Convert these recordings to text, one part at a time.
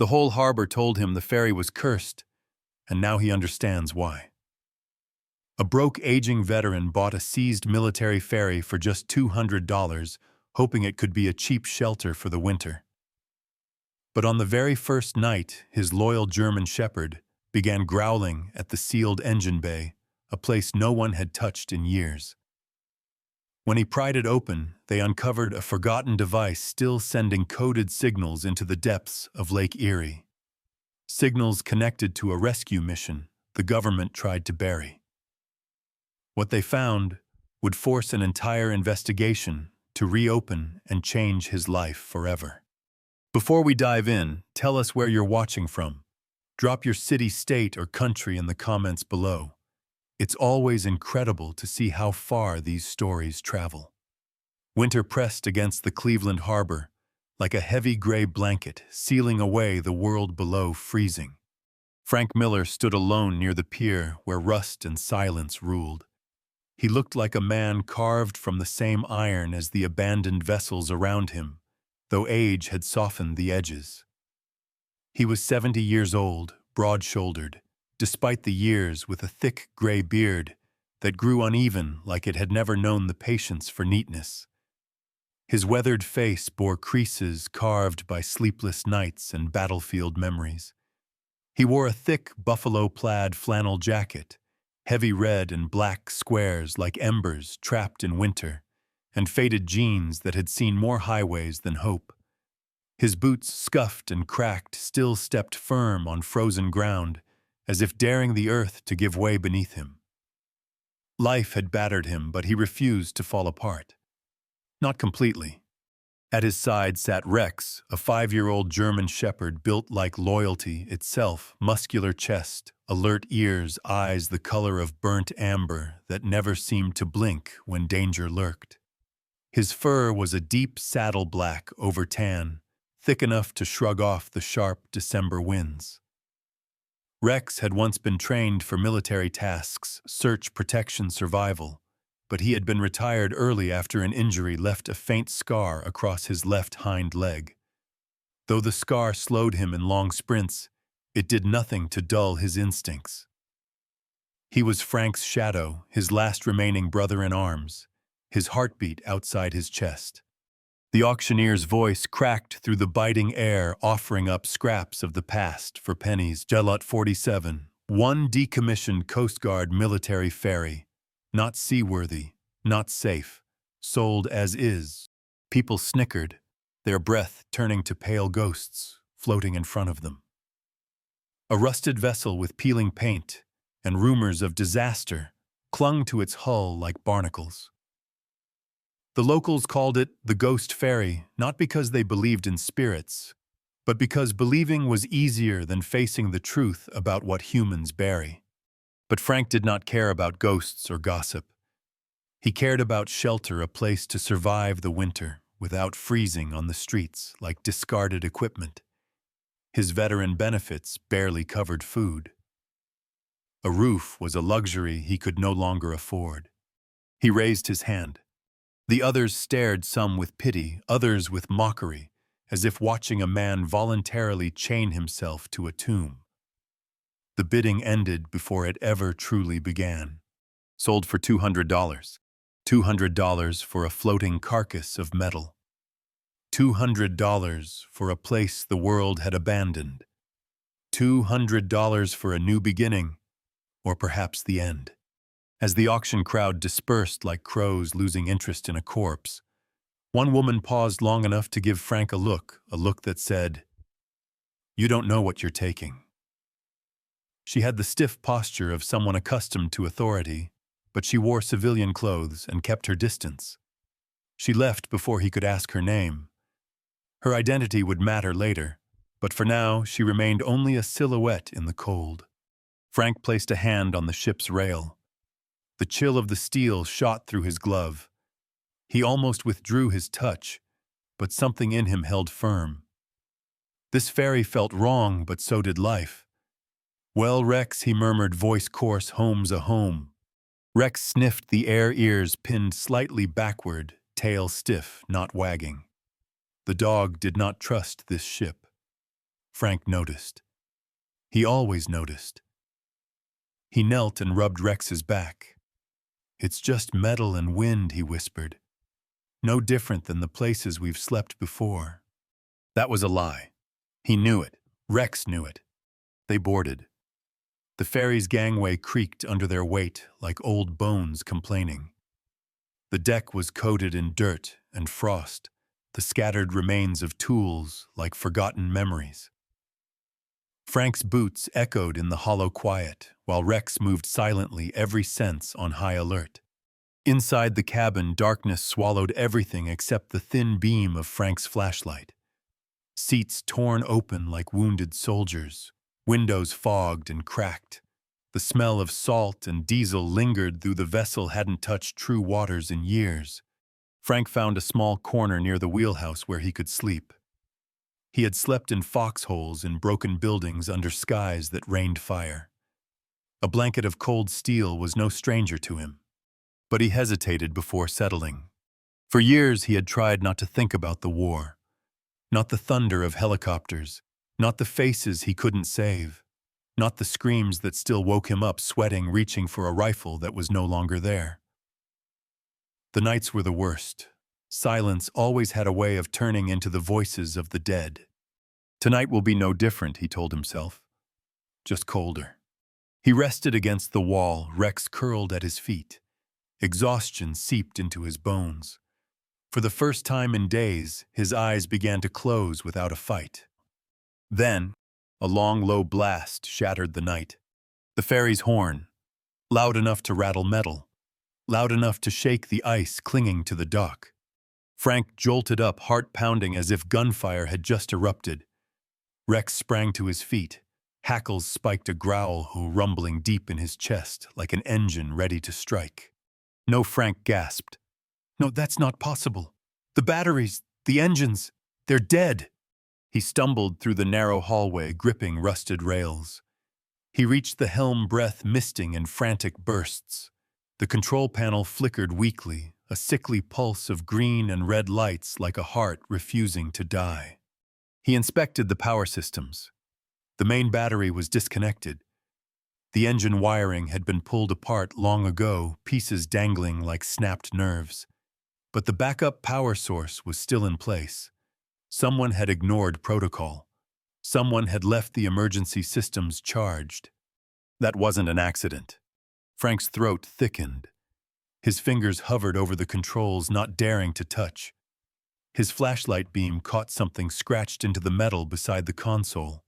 The whole harbor told him the ferry was cursed, and now he understands why. A broke, aging veteran bought a seized military ferry for just $200, hoping it could be a cheap shelter for the winter. But on the very first night, his loyal German shepherd began growling at the sealed engine bay, a place no one had touched in years. When he pried it open, they uncovered a forgotten device still sending coded signals into the depths of Lake Erie. Signals connected to a rescue mission the government tried to bury. What they found would force an entire investigation to reopen and change his life forever. Before we dive in, tell us where you're watching from. Drop your city, state, or country in the comments below. It's always incredible to see how far these stories travel. Winter pressed against the Cleveland harbor, like a heavy gray blanket sealing away the world below, freezing. Frank Miller stood alone near the pier where rust and silence ruled. He looked like a man carved from the same iron as the abandoned vessels around him, though age had softened the edges. He was 70 years old, broad-shouldered, despite the years, with a thick gray beard that grew uneven like it had never known the patience for neatness. His weathered face bore creases carved by sleepless nights and battlefield memories. He wore a thick buffalo-plaid flannel jacket, heavy red and black squares like embers trapped in winter, and faded jeans that had seen more highways than hope. His boots, scuffed and cracked, still stepped firm on frozen ground, as if daring the earth to give way beneath him. Life had battered him, but he refused to fall apart. Not completely. At his side sat Rex, a 5-year-old German shepherd built like loyalty itself, muscular chest, alert ears, eyes the color of burnt amber that never seemed to blink when danger lurked. His fur was a deep saddle black over tan, thick enough to shrug off the sharp December winds. Rex had once been trained for military tasks, search, protection, survival, but he had been retired early after an injury left a faint scar across his left hind leg. Though the scar slowed him in long sprints, it did nothing to dull his instincts. He was Frank's shadow, his last remaining brother in arms, his heartbeat outside his chest. The auctioneer's voice cracked through the biting air, offering up scraps of the past for pennies. Lot 47, one decommissioned Coast Guard military ferry, not seaworthy, not safe, sold as is. People snickered, their breath turning to pale ghosts floating in front of them. A rusted vessel with peeling paint and rumors of disaster clung to its hull like barnacles. The locals called it the Ghost Ferry, not because they believed in spirits, but because believing was easier than facing the truth about what humans bury. But Frank did not care about ghosts or gossip. He cared about shelter, a place to survive the winter without freezing on the streets like discarded equipment. His veteran benefits barely covered food. A roof was a luxury he could no longer afford. He raised his hand. The others stared, some with pity, others with mockery, as if watching a man voluntarily chain himself to a tomb. The bidding ended before it ever truly began. Sold for $200. $200 for a floating carcass of metal. $200 for a place the world had abandoned. $200 for a new beginning, or perhaps the end. As the auction crowd dispersed like crows losing interest in a corpse, one woman paused long enough to give Frank a look that said, "You don't know what you're taking." She had the stiff posture of someone accustomed to authority, but she wore civilian clothes and kept her distance. She left before he could ask her name. Her identity would matter later, but for now she remained only a silhouette in the cold. Frank placed a hand on the ship's rail. The chill of the steel shot through his glove. He almost withdrew his touch, but something in him held firm. This ferry felt wrong, but so did life. "Well, Rex," he murmured, voice coarse, "home's a home." Rex sniffed the air, ears pinned slightly backward, tail stiff, not wagging. The dog did not trust this ship. Frank noticed. He always noticed. He knelt and rubbed Rex's back. "It's just metal and wind," he whispered. "No different than the places we've slept before." That was a lie. He knew it. Rex knew it. They boarded. The ferry's gangway creaked under their weight like old bones complaining. The deck was coated in dirt and frost, the scattered remains of tools like forgotten memories. Frank's boots echoed in the hollow quiet, while Rex moved silently, every sense on high alert. Inside the cabin, darkness swallowed everything except the thin beam of Frank's flashlight. Seats torn open like wounded soldiers, windows fogged and cracked. The smell of salt and diesel lingered though the vessel hadn't touched true waters in years. Frank found a small corner near the wheelhouse where he could sleep. He had slept in foxholes in broken buildings under skies that rained fire. A blanket of cold steel was no stranger to him. But he hesitated before settling. For years he had tried not to think about the war. Not the thunder of helicopters. Not the faces he couldn't save. Not the screams that still woke him up sweating, reaching for a rifle that was no longer there. The nights were the worst. Silence always had a way of turning into the voices of the dead. Tonight will be no different, he told himself. Just colder. He rested against the wall, Rex curled at his feet. Exhaustion seeped into his bones. For the first time in days, his eyes began to close without a fight. Then, a long, low blast shattered the night. The ferry's horn, loud enough to rattle metal, loud enough to shake the ice clinging to the dock. Frank jolted up, heart pounding as if gunfire had just erupted. Rex sprang to his feet. Hackles spiked a growl, rumbling deep in his chest like an engine ready to strike. "No," Frank gasped. "No, that's not possible. The batteries, the engines, they're dead." He stumbled through the narrow hallway, gripping rusted rails. He reached the helm, breath misting in frantic bursts. The control panel flickered weakly, a sickly pulse of green and red lights like a heart refusing to die. He inspected the power systems. The main battery was disconnected. The engine wiring had been pulled apart long ago, pieces dangling like snapped nerves. But the backup power source was still in place. Someone had ignored protocol. Someone had left the emergency systems charged. That wasn't an accident. Frank's throat thickened. His fingers hovered over the controls, not daring to touch. His flashlight beam caught something scratched into the metal beside the console.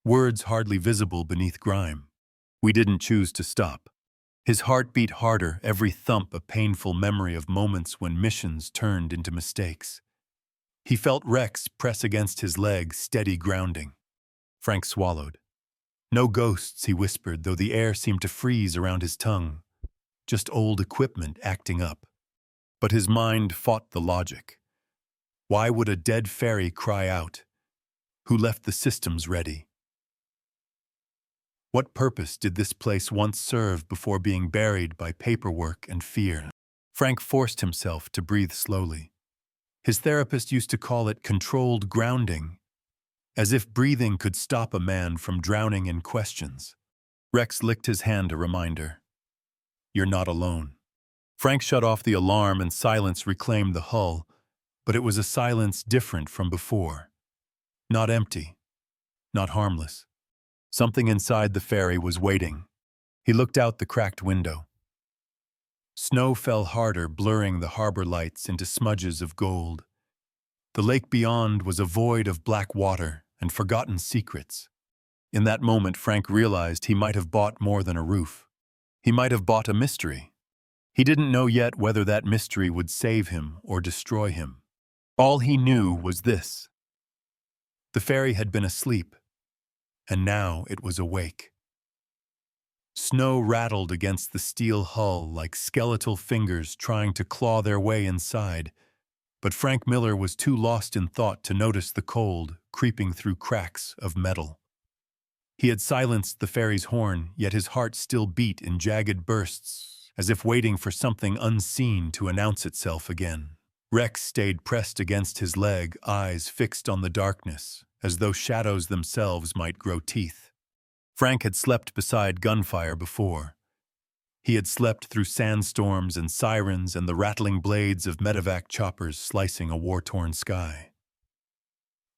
Words hardly visible beneath grime. "We didn't choose to stop." His heart beat harder, every thump a painful memory of moments when missions turned into mistakes. He felt Rex press against his leg, steady grounding. Frank swallowed. "No ghosts," he whispered, though the air seemed to freeze around his tongue. Just old equipment acting up. But his mind fought the logic. Why would a dead ferry cry out? Who left the systems ready? What purpose did this place once serve before being buried by paperwork and fear? Frank forced himself to breathe slowly. His therapist used to call it controlled grounding, as if breathing could stop a man from drowning in questions. Rex licked his hand, a reminder. "You're not alone." Frank shut off the alarm and silence reclaimed the hull, but it was a silence different from before. Not empty, not harmless. Something inside the ferry was waiting. He looked out the cracked window. Snow fell harder, blurring the harbor lights into smudges of gold. The lake beyond was a void of black water and forgotten secrets. In that moment, Frank realized he might have bought more than a roof. He might have bought a mystery. He didn't know yet whether that mystery would save him or destroy him. All he knew was this. The ferry had been asleep, and now it was awake. Snow rattled against the steel hull like skeletal fingers trying to claw their way inside, but Frank Miller was too lost in thought to notice the cold creeping through cracks of metal. He had silenced the ferry's horn, yet his heart still beat in jagged bursts, as if waiting for something unseen to announce itself again. Rex stayed pressed against his leg, eyes fixed on the darkness, as though shadows themselves might grow teeth. Frank had slept beside gunfire before. He had slept through sandstorms and sirens and the rattling blades of medevac choppers slicing a war-torn sky.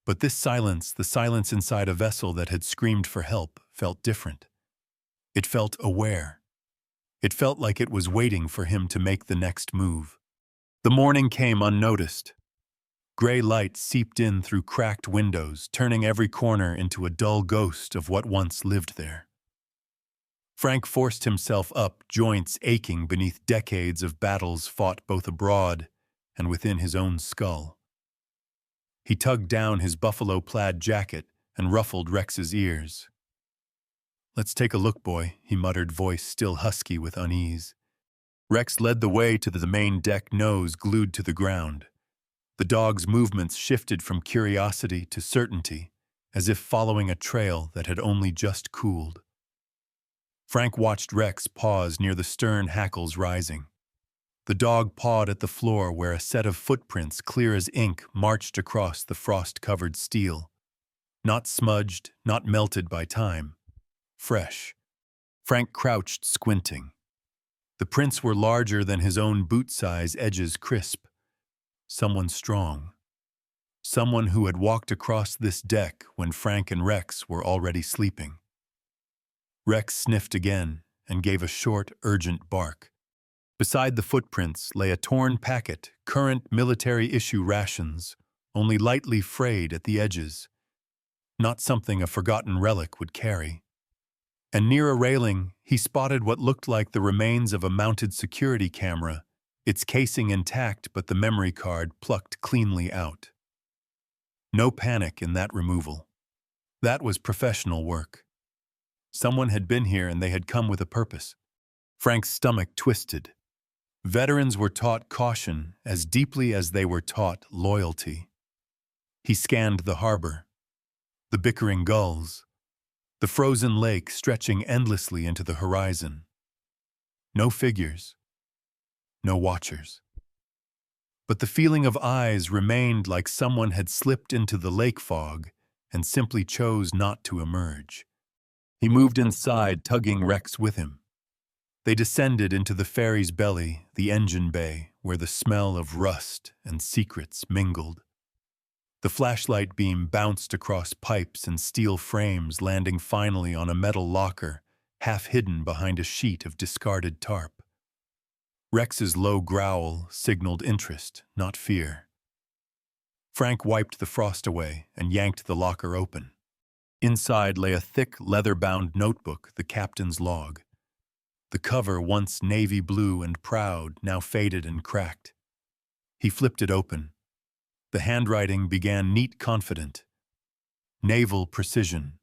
But this silence, the silence inside a vessel that had screamed for help, felt different. It felt aware. It felt like it was waiting for him to make the next move. The morning came unnoticed. Gray light seeped in through cracked windows, turning every corner into a dull ghost of what once lived there. Frank forced himself up, joints aching beneath decades of battles fought both abroad and within his own skull. He tugged down his buffalo plaid jacket and ruffled Rex's ears. "Let's take a look, boy," he muttered, voice still husky with unease. Rex led the way to the main deck, nose glued to the ground. The dog's movements shifted from curiosity to certainty, as if following a trail that had only just cooled. Frank watched Rex pause near the stern hackles rising. The dog pawed at the floor where a set of footprints clear as ink marched across the frost-covered steel. Not smudged, not melted by time. Fresh. Frank crouched, squinting. The prints were larger than his own boot-size, edges crisp. Someone strong. Someone who had walked across this deck when Frank and Rex were already sleeping. Rex sniffed again and gave a short, urgent bark. Beside the footprints lay a torn packet, current military-issue rations, only lightly frayed at the edges. Not something a forgotten relic would carry. And near a railing, he spotted what looked like the remains of a mounted security camera, its casing intact but the memory card plucked cleanly out. No panic in that removal. That was professional work. Someone had been here and they had come with a purpose. Frank's stomach twisted. Veterans were taught caution as deeply as they were taught loyalty. He scanned the harbor, the bickering gulls, the frozen lake stretching endlessly into the horizon. No figures, no watchers. But the feeling of eyes remained, like someone had slipped into the lake fog and simply chose not to emerge. He moved inside, tugging Rex with him. They descended into the ferry's belly, the engine bay, where the smell of rust and secrets mingled. The flashlight beam bounced across pipes and steel frames, landing finally on a metal locker, half hidden behind a sheet of discarded tarp. Rex's low growl signaled interest, not fear. Frank wiped the frost away and yanked the locker open. Inside lay a thick, leather-bound notebook, the captain's log. The cover, once navy blue and proud, now faded and cracked. He flipped it open. The handwriting began neat, confident. Naval precision.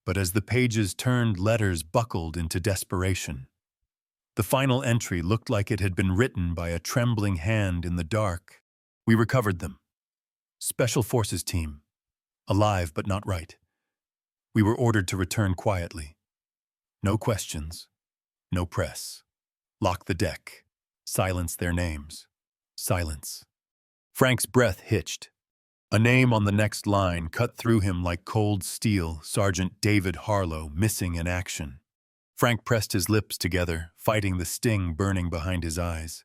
But as the pages turned, letters buckled into desperation. The final entry looked like it had been written by a trembling hand in the dark. "We recovered them. Special Forces team. Alive but not right. We were ordered to return quietly. No questions. No press. Lock the deck. Silence their names. Silence." Frank's breath hitched. A name on the next line cut through him like cold steel: Sergeant David Harlow, missing in action. Frank pressed his lips together, fighting the sting burning behind his eyes.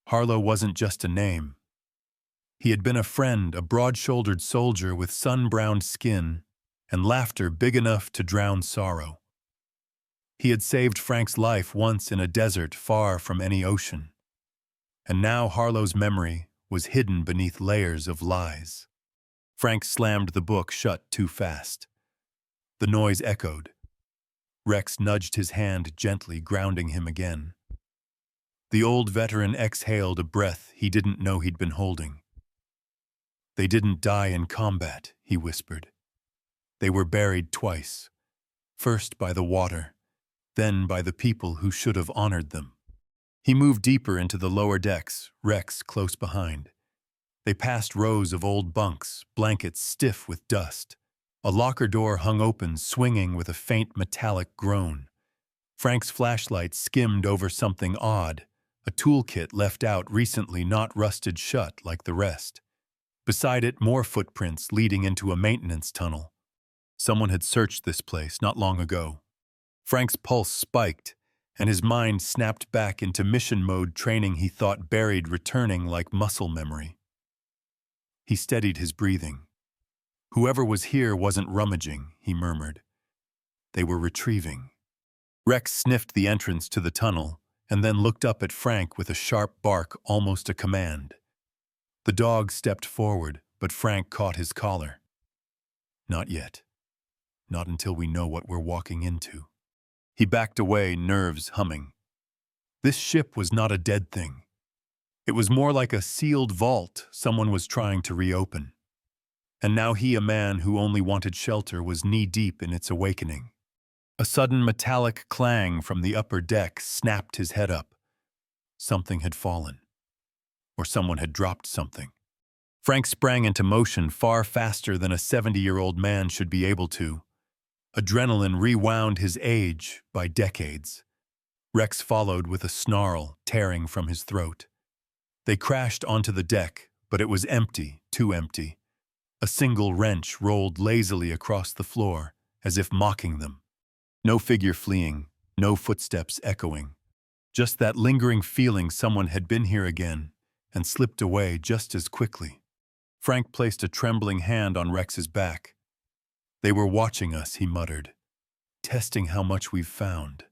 Harlow wasn't just a name. He had been a friend, a broad-shouldered soldier with sun-browned skin and laughter big enough to drown sorrow. He had saved Frank's life once in a desert far from any ocean. And now Harlow's memory was hidden beneath layers of lies. Frank slammed the book shut too fast. The noise echoed. Rex nudged his hand gently, grounding him again. The old veteran exhaled a breath he didn't know he'd been holding. "They didn't die in combat," he whispered. "They were buried twice. First by the water, then by the people who should have honored them." He moved deeper into the lower decks, Rex close behind. They passed rows of old bunks, blankets stiff with dust. A locker door hung open, swinging with a faint metallic groan. Frank's flashlight skimmed over something odd, a toolkit left out recently, not rusted shut like the rest. Beside it, more footprints leading into a maintenance tunnel. Someone had searched this place not long ago. Frank's pulse spiked, and his mind snapped back into mission mode training he thought buried, returning like muscle memory. He steadied his breathing. Whoever was here wasn't rummaging, he murmured. They were retrieving. Rex sniffed the entrance to the tunnel and then looked up at Frank with a sharp bark, almost a command. The dog stepped forward, but Frank caught his collar. Not yet. Not until we know what we're walking into. He backed away, nerves humming. This ship was not a dead thing. It was more like a sealed vault someone was trying to reopen. And now he, a man who only wanted shelter, was knee-deep in its awakening. A sudden metallic clang from the upper deck snapped his head up. Something had fallen. Or someone had dropped something. Frank sprang into motion far faster than a 70-year-old man should be able to. Adrenaline rewound his age by decades. Rex followed with a snarl tearing from his throat. They crashed onto the deck, but it was empty, too empty. A single wrench rolled lazily across the floor, as if mocking them. No figure fleeing, no footsteps echoing. Just that lingering feeling someone had been here again and slipped away just as quickly. Frank placed a trembling hand on Rex's back. They were watching us, he muttered, testing how much we've found.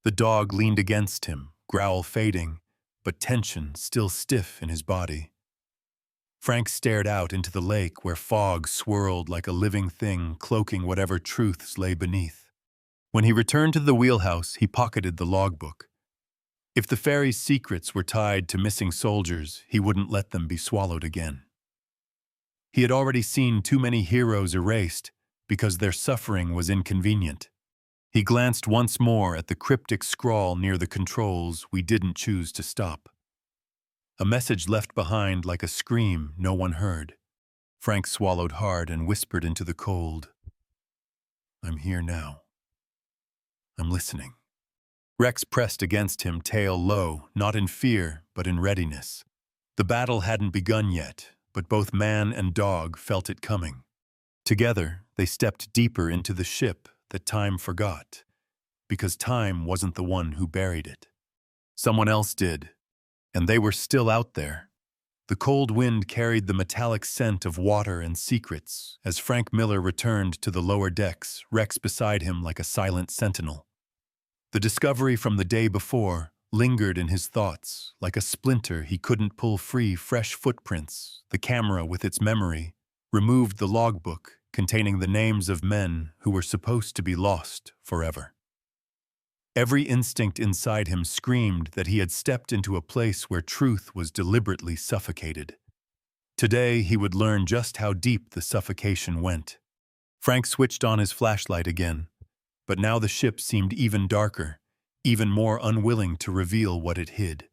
The dog leaned against him, growl fading, but tension still stiff in his body. Frank stared out into the lake where fog swirled like a living thing, cloaking whatever truths lay beneath. When he returned to the wheelhouse, he pocketed the logbook. If the ferry's secrets were tied to missing soldiers, he wouldn't let them be swallowed again. He had already seen too many heroes erased because their suffering was inconvenient. He glanced once more at the cryptic scrawl near the controls we didn't choose to stop. A message left behind like a scream no one heard. Frank swallowed hard and whispered into the cold. I'm here now. I'm listening. Rex pressed against him, tail low, not in fear, but in readiness. The battle hadn't begun yet, but both man and dog felt it coming. Together, they stepped deeper into the ship that time forgot, because time wasn't the one who buried it. Someone else did, and they were still out there. The cold wind carried the metallic scent of water and secrets as Frank Miller returned to the lower decks, Rex beside him like a silent sentinel. The discovery from the day before lingered in his thoughts like a splinter he couldn't pull free. Fresh footprints, the camera with its memory, removed the logbook containing the names of men who were supposed to be lost forever. Every instinct inside him screamed that he had stepped into a place where truth was deliberately suffocated. Today he would learn just how deep the suffocation went. Frank switched on his flashlight again, but now the ship seemed even darker, even more unwilling to reveal what it hid.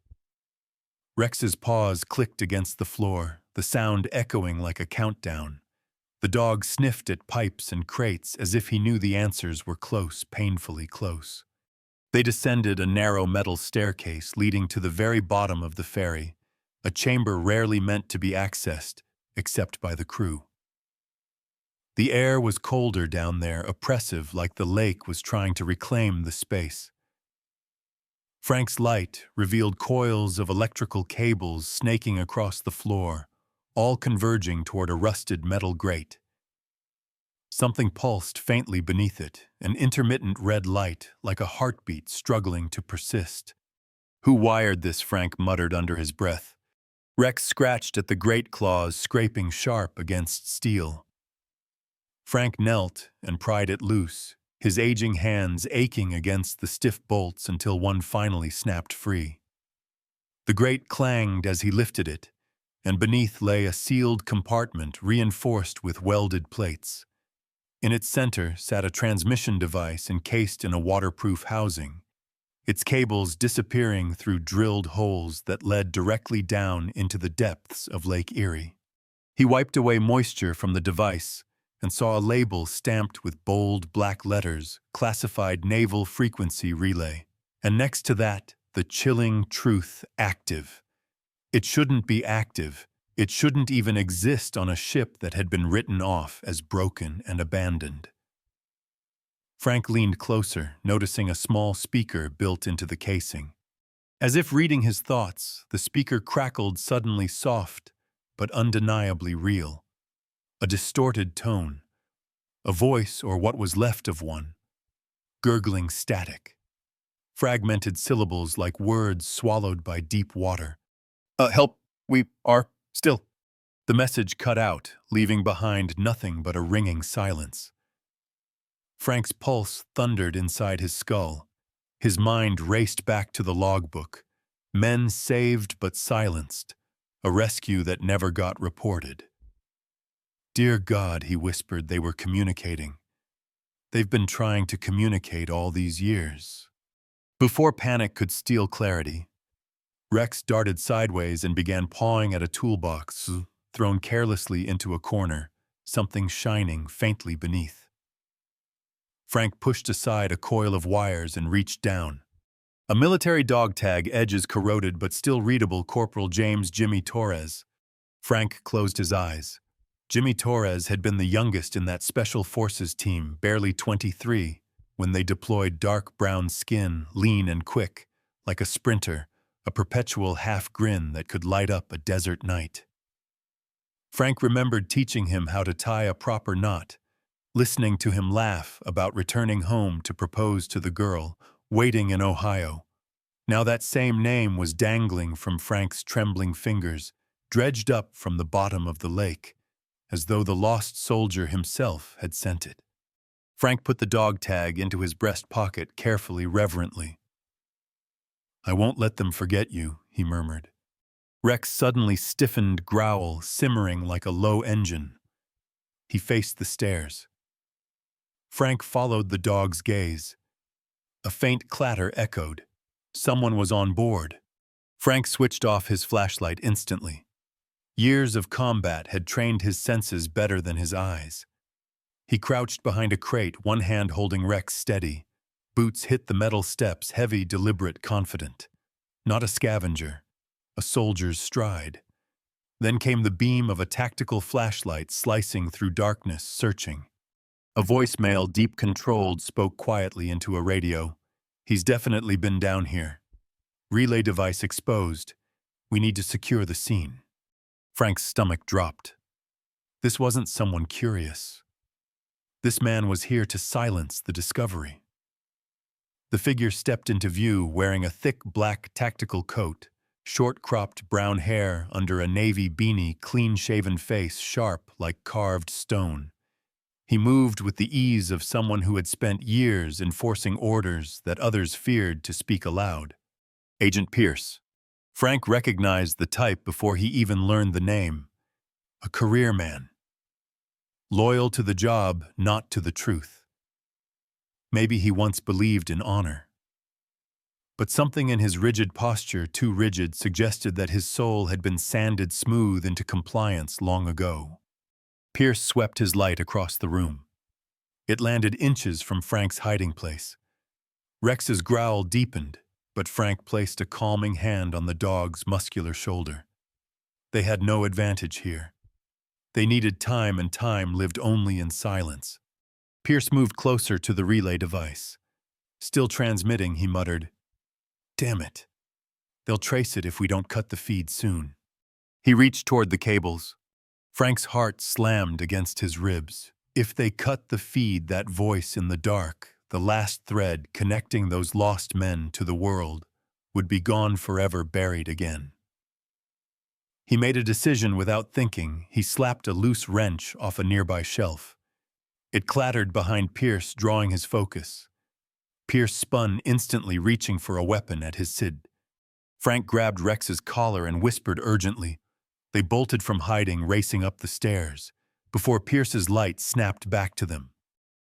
Rex's paws clicked against the floor, the sound echoing like a countdown. The dog sniffed at pipes and crates as if he knew the answers were close, painfully close. They descended a narrow metal staircase leading to the very bottom of the ferry, a chamber rarely meant to be accessed except by the crew. The air was colder down there, oppressive, like the lake was trying to reclaim the space. Frank's light revealed coils of electrical cables snaking across the floor, all converging toward a rusted metal grate. Something pulsed faintly beneath it, an intermittent red light like a heartbeat struggling to persist. Who wired this? Frank muttered under his breath. Rex scratched at the grate claws scraping sharp against steel. Frank knelt and pried it loose, his aging hands aching against the stiff bolts until one finally snapped free. The grate clanged as he lifted it, and beneath lay a sealed compartment reinforced with welded plates. In its center sat a transmission device encased in a waterproof housing, its cables disappearing through drilled holes that led directly down into the depths of Lake Erie. He wiped away moisture from the device and saw a label stamped with bold black letters, classified Naval Frequency Relay, and next to that, the chilling truth, active. It shouldn't be active, It shouldn't even exist on a ship that had been written off as broken and abandoned. Frank leaned closer, noticing a small speaker built into the casing. As if reading his thoughts, the speaker crackled suddenly soft, but undeniably real. A distorted tone, a voice or what was left of one, gurgling static. Fragmented syllables like words swallowed by deep water. Help, we are still. The message cut out, leaving behind nothing but a ringing silence. Frank's pulse thundered inside his skull. His mind raced back to the logbook. Men saved but silenced. A rescue that never got reported. Dear God, he whispered, they were communicating. They've been trying to communicate all these years. Before panic could steal clarity, Rex darted sideways and began pawing at a toolbox thrown carelessly into a corner, something shining faintly beneath. Frank pushed aside a coil of wires and reached down. A military dog tag, edges corroded but still readable, Corporal James Jimmy Torres. Frank closed his eyes. Jimmy Torres had been the youngest in that Special Forces team, barely 23, when they deployed. Dark brown skin, lean and quick, like a sprinter, a perpetual half-grin that could light up a desert night. Frank remembered teaching him how to tie a proper knot, listening to him laugh about returning home to propose to the girl, waiting in Ohio. Now that same name was dangling from Frank's trembling fingers, dredged up from the bottom of the lake, as though the lost soldier himself had sent it. Frank put the dog tag into his breast pocket carefully, reverently. I won't let them forget you, he murmured. Rex suddenly stiffened, growl simmering like a low engine. He faced the stairs. Frank followed the dog's gaze. A faint clatter echoed. Someone was on board. Frank switched off his flashlight instantly. Years of combat had trained his senses better than his eyes. He crouched behind a crate, one hand holding Rex steady. Boots hit the metal steps, heavy, deliberate, confident. Not a scavenger, a soldier's stride. Then came the beam of a tactical flashlight slicing through darkness, searching. A voicemail, deep controlled, spoke quietly into a radio. He's definitely been down here. Relay device exposed. We need to secure the scene. Frank's stomach dropped. This wasn't someone curious. This man was here to silence the discovery. The figure stepped into view wearing a thick black tactical coat, short-cropped brown hair under a navy beanie, clean-shaven face sharp like carved stone. He moved with the ease of someone who had spent years enforcing orders that others feared to speak aloud. Agent Pierce. Frank recognized the type before he even learned the name. A career man. Loyal to the job, not to the truth. Maybe he once believed in honor. But something in his rigid posture, too rigid, suggested that his soul had been sanded smooth into compliance long ago. Pierce swept his light across the room. It landed inches from Frank's hiding place. Rex's growl deepened, but Frank placed a calming hand on the dog's muscular shoulder. They had no advantage here. They needed time, and time lived only in silence. Pierce moved closer to the relay device. Still transmitting, he muttered, "Damn it. They'll trace it if we don't cut the feed soon." He reached toward the cables. Frank's heart slammed against his ribs. If they cut the feed, that voice in the dark, the last thread connecting those lost men to the world, would be gone forever, buried again. He made a decision without thinking. He slapped a loose wrench off a nearby shelf. It clattered behind Pierce, drawing his focus. Pierce spun, instantly reaching for a weapon at his side. Frank grabbed Rex's collar and whispered urgently. They bolted from hiding, racing up the stairs, before Pierce's light snapped back to them.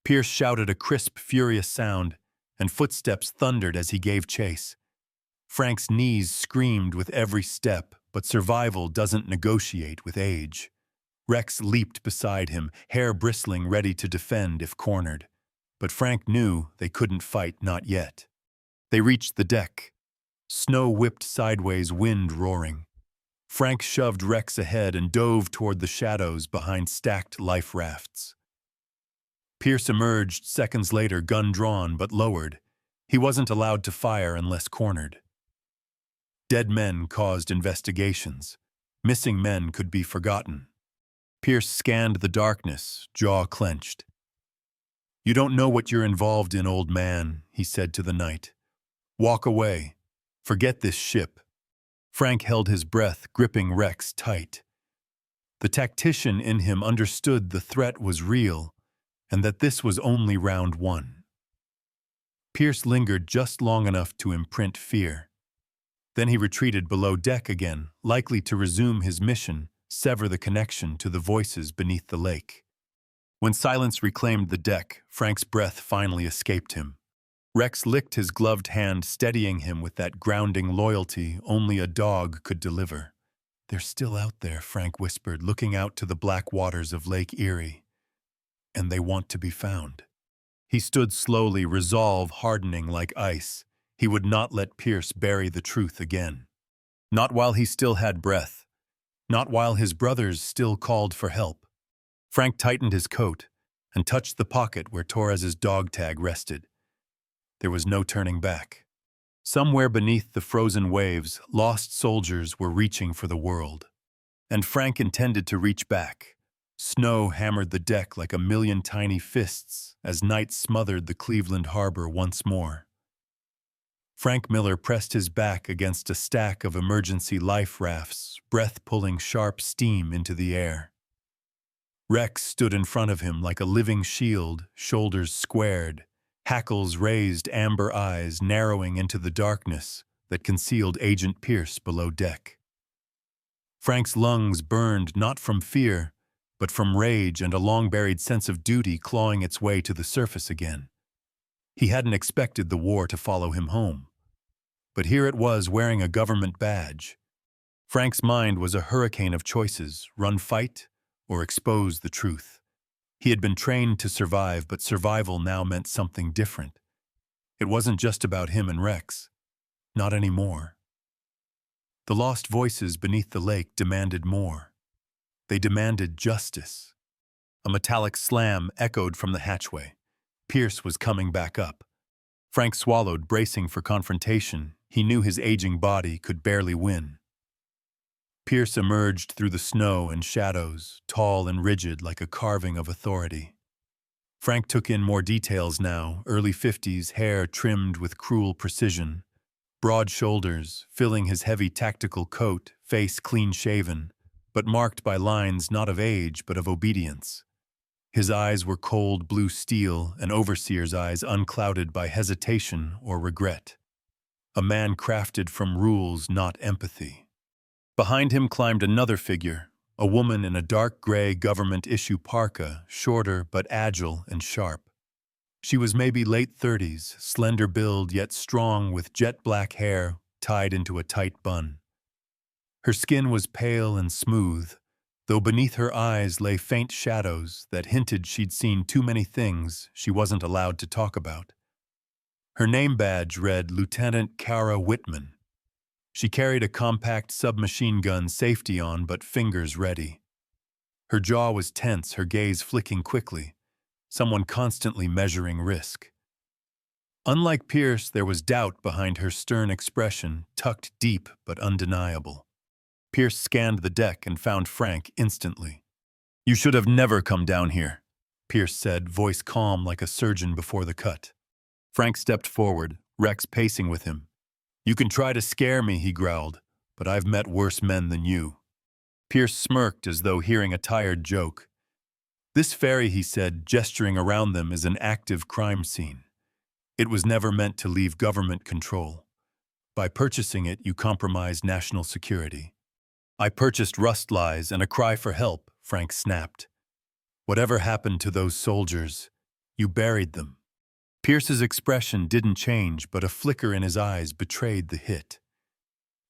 Pierce shouted a crisp, furious sound, and footsteps thundered as he gave chase. Frank's knees screamed with every step, but survival doesn't negotiate with age. Rex leaped beside him, hair bristling, ready to defend if cornered. But Frank knew they couldn't fight, not yet. They reached the deck. Snow whipped sideways, wind roaring. Frank shoved Rex ahead and dove toward the shadows behind stacked life rafts. Pierce emerged seconds later, gun drawn but lowered. He wasn't allowed to fire unless cornered. Dead men caused investigations. Missing men could be forgotten. Pierce scanned the darkness, jaw clenched. "You don't know what you're involved in, old man," he said to the night. "Walk away. Forget this ship." Frank held his breath, gripping Rex tight. The tactician in him understood the threat was real, and that this was only round one. Pierce lingered just long enough to imprint fear. Then he retreated below deck again, likely to resume his mission, sever the connection to the voices beneath the lake. When silence reclaimed the deck, Frank's breath finally escaped him. Rex licked his gloved hand, steadying him with that grounding loyalty only a dog could deliver. "They're still out there," Frank whispered, looking out to the black waters of Lake Erie. "And they want to be found." He stood slowly, resolve hardening like ice. He would not let Pierce bury the truth again. Not while he still had breath. Not while his brothers still called for help. Frank tightened his coat and touched the pocket where Torres's dog tag rested. There was no turning back. Somewhere beneath the frozen waves, lost soldiers were reaching for the world. And Frank intended to reach back. Snow hammered the deck like a million tiny fists as night smothered the Cleveland harbor once more. Frank Miller pressed his back against a stack of emergency life rafts, breath pulling sharp steam into the air. Rex stood in front of him like a living shield, shoulders squared, hackles raised, amber eyes narrowing into the darkness that concealed Agent Pierce below deck. Frank's lungs burned not from fear, but from rage and a long-buried sense of duty clawing its way to the surface again. He hadn't expected the war to follow him home. But here it was, wearing a government badge. Frank's mind was a hurricane of choices: run, fight, or expose the truth. He had been trained to survive, but survival now meant something different. It wasn't just about him and Rex. Not anymore. The lost voices beneath the lake demanded more. They demanded justice. A metallic slam echoed from the hatchway. Pierce was coming back up. Frank swallowed, bracing for confrontation. He knew his aging body could barely win. Pierce emerged through the snow and shadows, tall and rigid like a carving of authority. Frank took in more details now: early 50s, hair trimmed with cruel precision, broad shoulders filling his heavy tactical coat, face clean-shaven, but marked by lines not of age but of obedience. His eyes were cold blue steel, an overseer's eyes unclouded by hesitation or regret. A man crafted from rules, not empathy. Behind him climbed another figure, a woman in a dark gray government-issue parka, shorter but agile and sharp. She was maybe late 30s, slender build yet strong, with jet black hair tied into a tight bun. Her skin was pale and smooth, though beneath her eyes lay faint shadows that hinted she'd seen too many things she wasn't allowed to talk about. Her name badge read Lieutenant Kara Whitman. She carried a compact submachine gun, safety on but fingers ready. Her jaw was tense, her gaze flicking quickly, someone constantly measuring risk. Unlike Pierce, there was doubt behind her stern expression, tucked deep but undeniable. Pierce scanned the deck and found Frank instantly. "You should have never come down here," Pierce said, voice calm like a surgeon before the cut. Frank stepped forward, Rex pacing with him. "You can try to scare me," he growled, "but I've met worse men than you." Pierce smirked as though hearing a tired joke. "This ferry," he said, gesturing around them, "is an active crime scene. It was never meant to leave government control. By purchasing it, you compromised national security." "I purchased rust lies and a cry for help," Frank snapped. "Whatever happened to those soldiers, you buried them." Pierce's expression didn't change, but a flicker in his eyes betrayed the hit.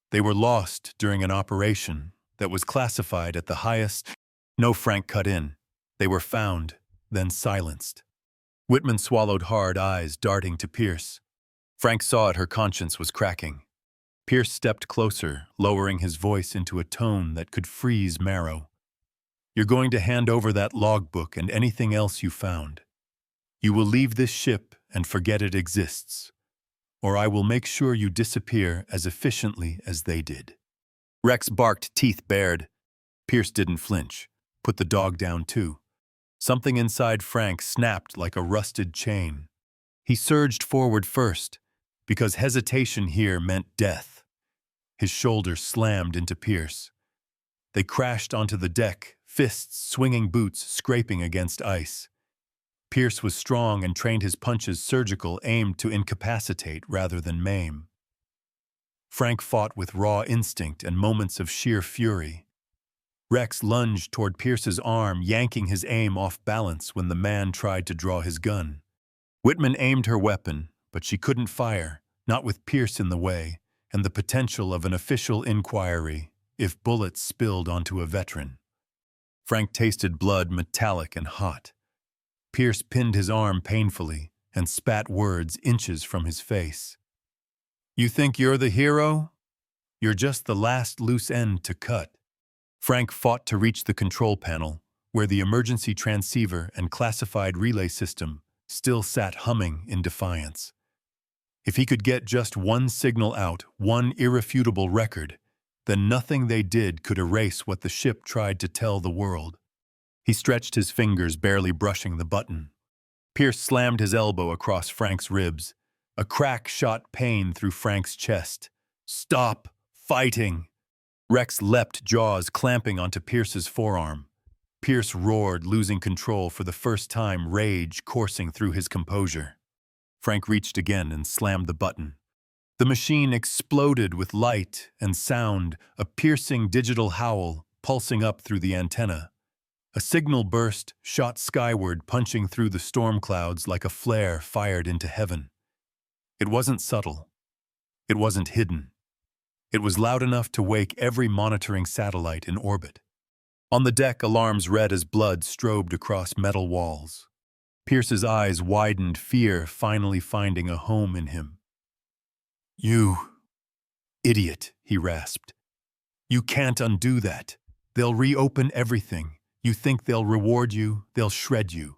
"They were lost during an operation that was classified at the highest—" "No," Frank cut in. "They were found, then silenced." Whitman swallowed hard, eyes darting to Pierce. Frank saw it, her conscience was cracking. Pierce stepped closer, lowering his voice into a tone that could freeze marrow. "You're going to hand over that logbook and anything else you found. You will leave this ship and forget it exists, or I will make sure you disappear as efficiently as they did." Rex barked, teeth bared. Pierce didn't flinch, put the dog down too. Something inside Frank snapped like a rusted chain. He surged forward first, because hesitation here meant death. His shoulder slammed into Pierce. They crashed onto the deck, fists swinging, boots scraping against ice. Pierce was strong and trained his punches surgical, aimed to incapacitate rather than maim. Frank fought with raw instinct and moments of sheer fury. Rex lunged toward Pierce's arm, yanking his aim off balance when the man tried to draw his gun. Whitman aimed her weapon, but she couldn't fire, not with Pierce in the way, and the potential of an official inquiry if bullets spilled onto a veteran. Frank tasted blood, metallic and hot. Pierce pinned his arm painfully and spat words inches from his face. "You think you're the hero? You're just the last loose end to cut." Frank fought to reach the control panel, where the emergency transceiver and classified relay system still sat humming in defiance. If he could get just one signal out, one irrefutable record, then nothing they did could erase what the ship tried to tell the world. He stretched his fingers, barely brushing the button. Pierce slammed his elbow across Frank's ribs. A crack shot pain through Frank's chest. "Stop fighting!" Rex leapt, jaws clamping onto Pierce's forearm. Pierce roared, losing control for the first time, rage coursing through his composure. Frank reached again and slammed the button. The machine exploded with light and sound, a piercing digital howl pulsing up through the antenna. A signal burst shot skyward, punching through the storm clouds like a flare fired into heaven. It wasn't subtle. It wasn't hidden. It was loud enough to wake every monitoring satellite in orbit. On the deck, alarms red as blood strobed across metal walls. Pierce's eyes widened, fear finally finding a home in him. "You idiot," he rasped. "You can't undo that. They'll reopen everything. You think they'll reward you, they'll shred you."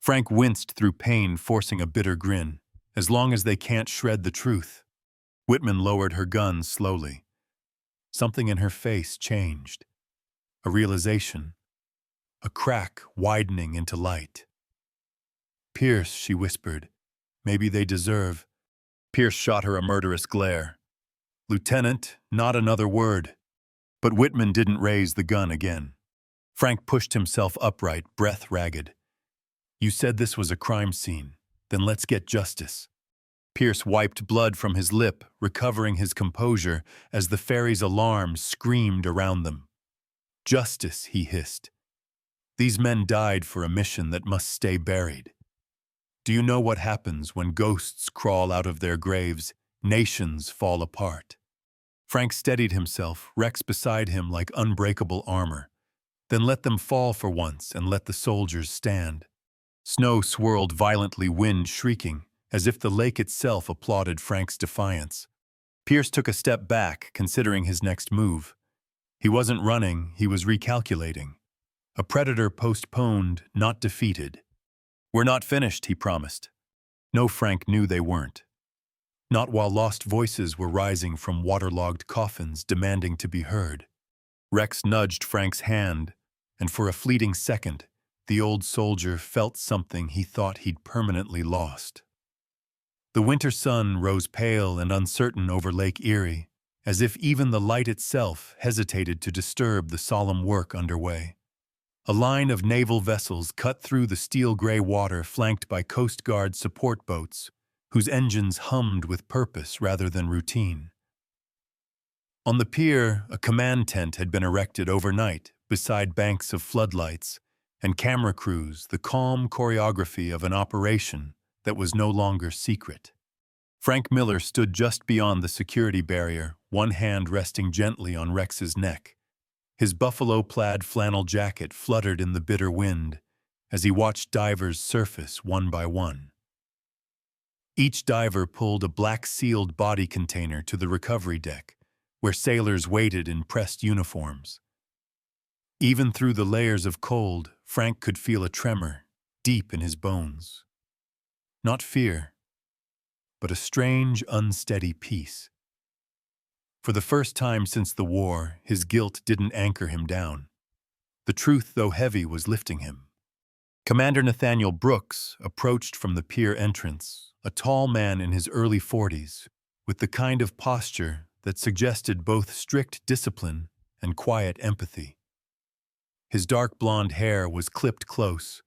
Frank winced through pain, forcing a bitter grin. As long as they can't shred the truth. Whitman lowered her gun slowly. Something in her face changed. A realization. A crack widening into light. "Pierce," she whispered. "Maybe they deserve." Pierce shot her a murderous glare. "Lieutenant, not another word." But Whitman didn't raise the gun again. Frank pushed himself upright, breath ragged. "You said this was a crime scene. Then let's get justice." Pierce wiped blood from his lip, recovering his composure as the ferry's alarms screamed around them. "Justice," he hissed. "These men died for a mission that must stay buried. Do you know what happens when ghosts crawl out of their graves? Nations fall apart." Frank steadied himself, Rex beside him like unbreakable armor. Then let them fall for once and let the soldiers stand. Snow swirled violently, wind shrieking, as if the lake itself applauded Frank's defiance. Pierce took a step back, considering his next move. He wasn't running, he was recalculating. A predator postponed, not defeated. "We're not finished," he promised. No, Frank knew they weren't. Not while lost voices were rising from waterlogged coffins demanding to be heard. Rex nudged Frank's hand, and for a fleeting second, the old soldier felt something he thought he'd permanently lost. The winter sun rose pale and uncertain over Lake Erie, as if even the light itself hesitated to disturb the solemn work underway. A line of naval vessels cut through the steel-gray water, flanked by Coast Guard support boats, whose engines hummed with purpose rather than routine. On the pier, a command tent had been erected overnight beside banks of floodlights, and camera crews, the calm choreography of an operation that was no longer secret. Frank Miller stood just beyond the security barrier, one hand resting gently on Rex's neck. His buffalo-plaid flannel jacket fluttered in the bitter wind as he watched divers surface one by one. Each diver pulled a black-sealed body container to the recovery deck, where sailors waited in pressed uniforms. Even through the layers of cold, Frank could feel a tremor deep in his bones. Not fear, but a strange, unsteady peace. For the first time since the war, his guilt didn't anchor him down. The truth, though heavy, was lifting him. Commander Nathaniel Brooks approached from the pier entrance, a tall man in his early 40s, with the kind of posture that suggested both strict discipline and quiet empathy. His dark blonde hair was clipped close,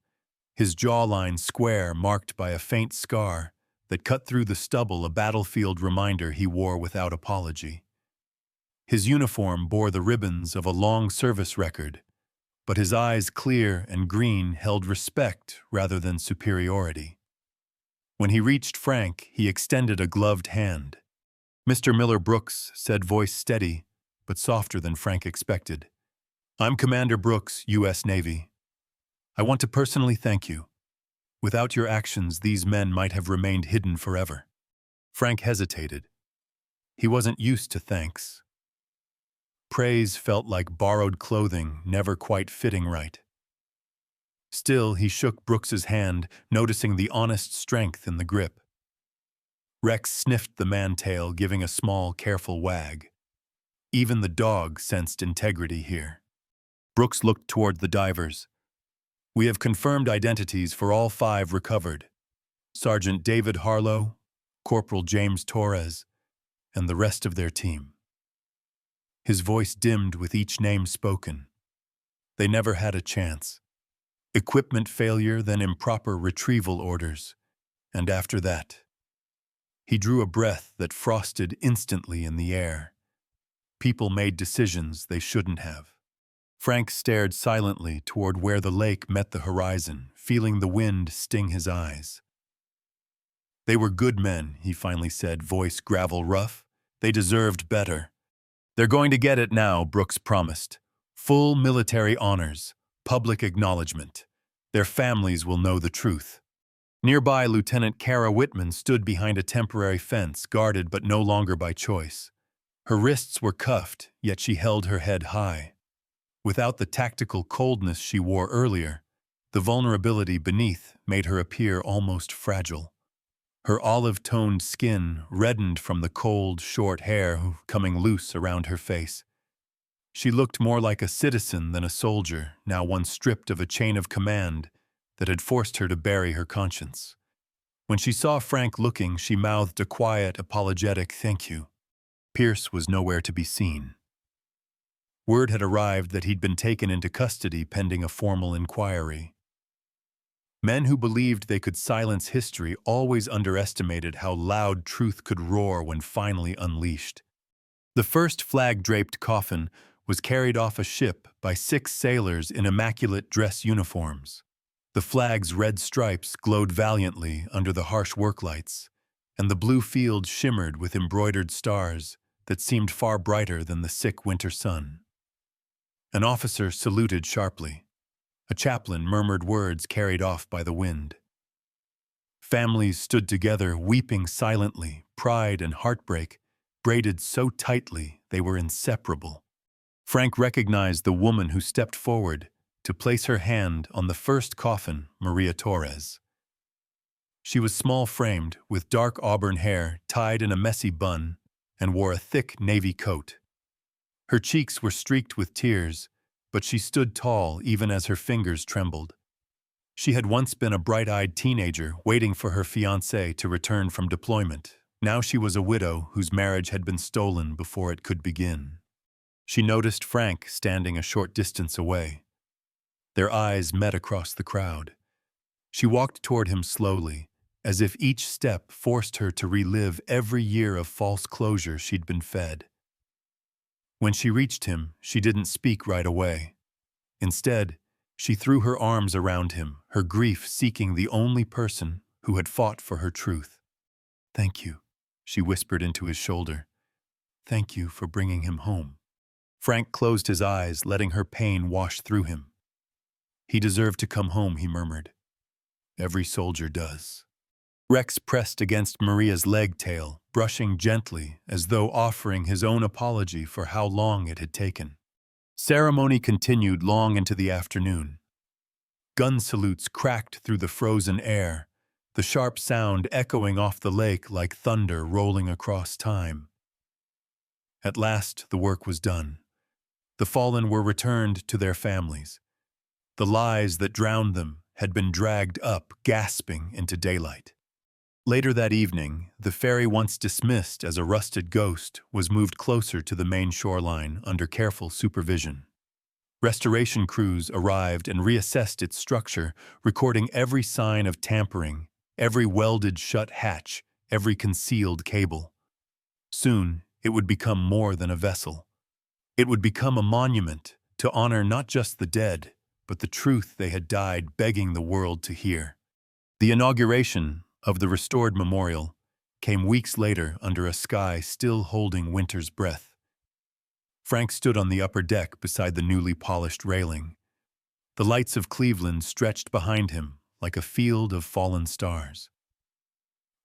his jawline square marked by a faint scar that cut through the stubble, a battlefield reminder he wore without apology. His uniform bore the ribbons of a long service record, but his eyes, clear and green, held respect rather than superiority. When he reached Frank, he extended a gloved hand. "Mr. Miller," Brooks said, voice steady, but softer than Frank expected. "I'm Commander Brooks, U.S. Navy. I want to personally thank you. Without your actions, these men might have remained hidden forever." Frank hesitated. He wasn't used to thanks. Praise felt like borrowed clothing, never quite fitting right. Still, he shook Brooks's hand, noticing the honest strength in the grip. Rex sniffed the man-tail, giving a small, careful wag. Even the dog sensed integrity here. Brooks looked toward the divers. "We have confirmed identities for all 5 recovered: Sergeant David Harlow, Corporal James Torres, and the rest of their team." His voice dimmed with each name spoken. They never had a chance. Equipment failure, then improper retrieval orders, and after that. He drew a breath that frosted instantly in the air. People made decisions they shouldn't have. Frank stared silently toward where the lake met the horizon, feeling the wind sting his eyes. "They were good men," he finally said, voice gravel rough. "They deserved better." "They're going to get it now," Brooks promised. "Full military honors, public acknowledgement. Their families will know the truth." Nearby, Lieutenant Kara Whitman stood behind a temporary fence, guarded but no longer by choice. Her wrists were cuffed, yet she held her head high. Without the tactical coldness she wore earlier, the vulnerability beneath made her appear almost fragile. Her olive-toned skin reddened from the cold, short hair coming loose around her face. She looked more like a citizen than a soldier, now one stripped of a chain of command that had forced her to bury her conscience. When she saw Frank looking, she mouthed a quiet, apologetic "thank you." Pierce was nowhere to be seen. Word had arrived that he'd been taken into custody pending a formal inquiry. Men who believed they could silence history always underestimated how loud truth could roar when finally unleashed. The first flag-draped coffin was carried off a ship by 6 sailors in immaculate dress uniforms. The flag's red stripes glowed valiantly under the harsh worklights, and the blue field shimmered with embroidered stars that seemed far brighter than the sick winter sun. An officer saluted sharply. A chaplain murmured words carried off by the wind. Families stood together, weeping silently, pride and heartbreak braided so tightly they were inseparable. Frank recognized the woman who stepped forward to place her hand on the first coffin, Maria Torres. She was small-framed, with dark auburn hair tied in a messy bun, and wore a thick navy coat. Her cheeks were streaked with tears, but she stood tall even as her fingers trembled. She had once been a bright-eyed teenager waiting for her fiancé to return from deployment. Now she was a widow whose marriage had been stolen before it could begin. She noticed Frank standing a short distance away. Their eyes met across the crowd. She walked toward him slowly, as if each step forced her to relive every year of false closure she'd been fed. When she reached him, she didn't speak right away. Instead, she threw her arms around him, her grief seeking the only person who had fought for her truth. "Thank you," she whispered into his shoulder. "Thank you for bringing him home." Frank closed his eyes, letting her pain wash through him. "He deserved to come home," he murmured. "Every soldier does." Rex pressed against Maria's leg tail, brushing gently as though offering his own apology for how long it had taken. Ceremony continued long into the afternoon. Gun salutes cracked through the frozen air, the sharp sound echoing off the lake like thunder rolling across time. At last, the work was done. The fallen were returned to their families. The lies that drowned them had been dragged up, gasping, into daylight. Later that evening, the ferry, once dismissed as a rusted ghost, was moved closer to the main shoreline under careful supervision. Restoration crews arrived and reassessed its structure, recording every sign of tampering, every welded shut hatch, every concealed cable. Soon, it would become more than a vessel. It would become a monument to honor not just the dead, but the truth they had died begging the world to hear. The inauguration of the restored memorial came weeks later under a sky still holding winter's breath. Frank stood on the upper deck beside the newly polished railing. The lights of Cleveland stretched behind him like a field of fallen stars.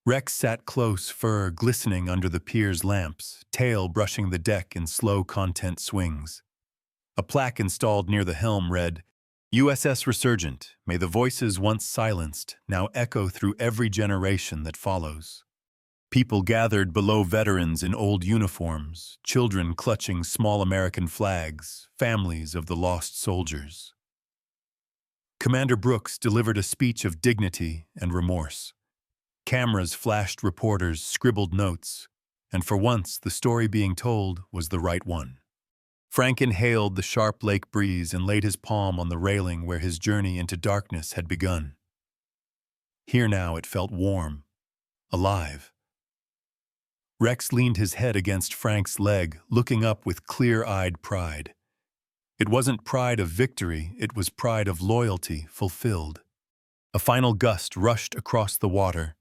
Rex sat close, fur glistening under the pier's lamps, tail brushing the deck in slow content swings. A plaque installed near the helm read, USS Resurgent, may the voices once silenced now echo through every generation that follows. People gathered below veterans in old uniforms, children clutching small American flags, families of the lost soldiers. Commander Brooks delivered a speech of dignity and remorse. Cameras flashed reporters, scribbled notes, and for once the story being told was the right one. Frank inhaled the sharp lake breeze and laid his palm on the railing where his journey into darkness had begun. Here now it felt warm, alive. Rex leaned his head against Frank's leg, looking up with clear-eyed pride. It wasn't pride of victory, it was pride of loyalty fulfilled. A final gust rushed across the water,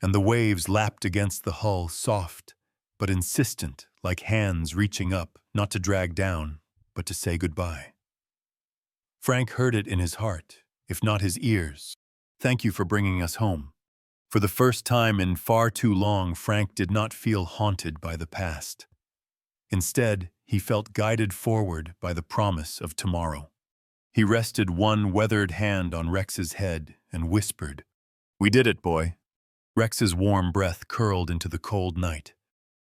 and the waves lapped against the hull, soft but insistent, like hands reaching up, not to drag down, but to say goodbye. Frank heard it in his heart, if not his ears. Thank you for bringing us home. For the first time in far too long, Frank did not feel haunted by the past. Instead, he felt guided forward by the promise of tomorrow. He rested one weathered hand on Rex's head and whispered, "We did it, boy." Rex's warm breath curled into the cold night,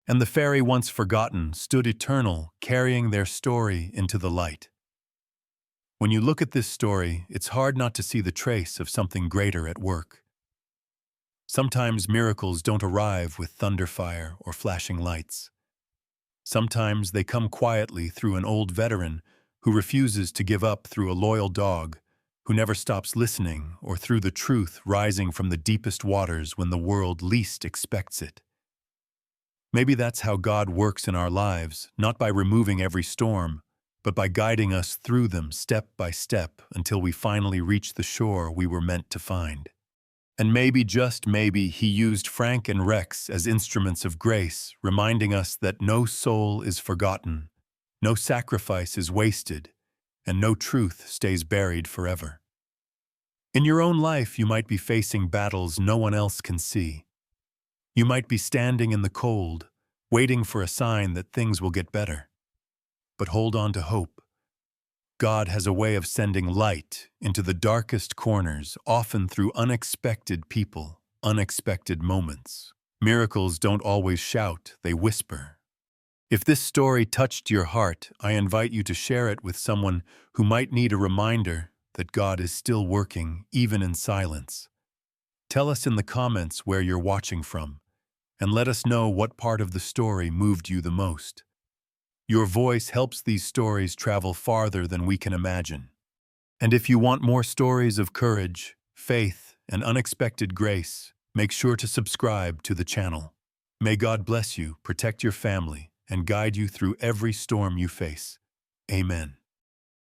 and the ferry, once forgotten, stood eternal, carrying their story into the light. When you look at this story, it's hard not to see the trace of something greater at work. Sometimes miracles don't arrive with thunderfire or flashing lights. Sometimes they come quietly through an old veteran who refuses to give up, through a loyal dog who never stops listening, or through the truth rising from the deepest waters when the world least expects it. Maybe that's how God works in our lives, not by removing every storm, but by guiding us through them step by step until we finally reach the shore we were meant to find. And maybe, just maybe, He used Frank and Rex as instruments of grace, reminding us that no soul is forgotten, no sacrifice is wasted, and no truth stays buried forever. In your own life, you might be facing battles no one else can see. You might be standing in the cold, waiting for a sign that things will get better. But hold on to hope. God has a way of sending light into the darkest corners, often through unexpected people, unexpected moments. Miracles don't always shout, they whisper. If this story touched your heart, I invite you to share it with someone who might need a reminder that God is still working, even in silence. Tell us in the comments where you're watching from, and let us know what part of the story moved you the most. Your voice helps these stories travel farther than we can imagine. And if you want more stories of courage, faith, and unexpected grace, make sure to subscribe to the channel. May God bless you, protect your family, and guide you through every storm you face. Amen.